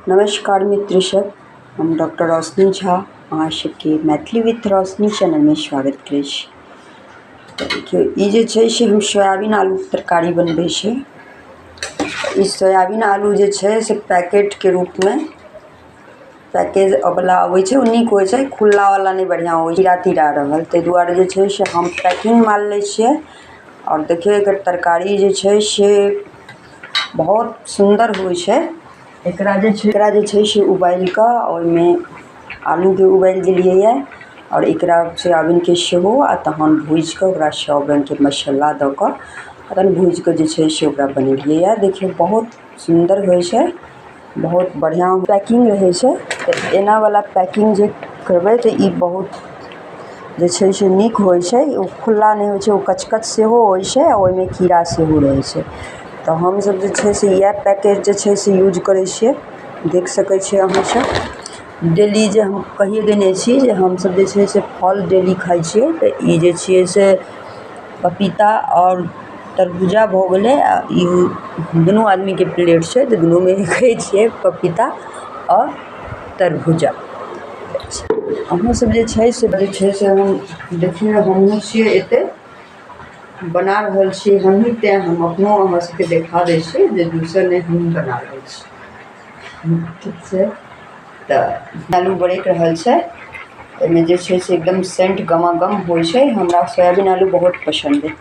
नमस्कार मित्र सब, हम डॉक्टर रोशनी झा अहाँ सबके मैथिली विथ रोशनी चैनल में स्वागत करै छी। देखियो ई जे छै से हम सोयाबीन आलू तरकारी बनबै छै। ई सोयाबीन आलू जे छै से पैकेट के रूप में पैकेज वाला आबै छै, उ नीक होइ छै, खुला वाला नहीं बढ़िया होइ, कीड़ा तीड़ा रहल, ताहि दुआरे जे छै से हम पैकिंग माल लै छियै। और देखियो एकर तरकारी जे छै से बहुत सुंदर होइ छै। एकरा जे छै से उबाल के ओहिमे आलू के उबाल देलिए है और एकरा सोयाबीन के सेहो आ तहन भूज के ओकरा सब रंग के मसाला द के तहन भूज के जे छै से ओकरा बनेलिए है। देखियो बहुत सुंदर होइ छै, बहुत बढ़िया पैकिंग रहे छै। तो एना वाला पैकिंग जे करबै तो ई बहुत जे छै से नीक होइ छै, ओ खुला नहीं होइ छै, ओ कचकच सेहो होइ छै, ओहिमे कीड़ा सेहो रहै छै। तो हम सब जे छै से यह पैकेज जे छै से यूज करै छियै। देख सकै छियै अहाँ सब डेली जे हम कहिए देने छी जे हम सब जे छै से फल डेली खाइ छियै। तो ई जे छियै से पपीता और तरबूजा भ गेलै, ई दुनू आदमी के प्लेट छै, तो दुनू में खाइ छियै पपीता और तरबूजा। अहाँ सब जे छै से हम देखिए हमहूँ छियै एते बना रहल छी, हमही तें हम अपनो अहाँ सबके देखा दै छी जे दूसर ने हम बना रहल छी। ठीक छै, तो आलू बरक रहल छै, एहिमे जे छै से एकदम सेंट गमागम होइ छै। हमरा सोयाबीन आलू बहुत पसंद है,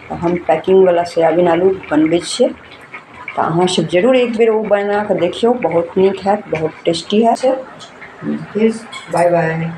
तो हम पैकिंग वाला सोयाबीन आलू बनबै छियै। तो अहाँ सब जरूर एक बेर वो बना के देखियो, बहुत नीक है, बहुत टेस्टी है। फिर बाय बाय।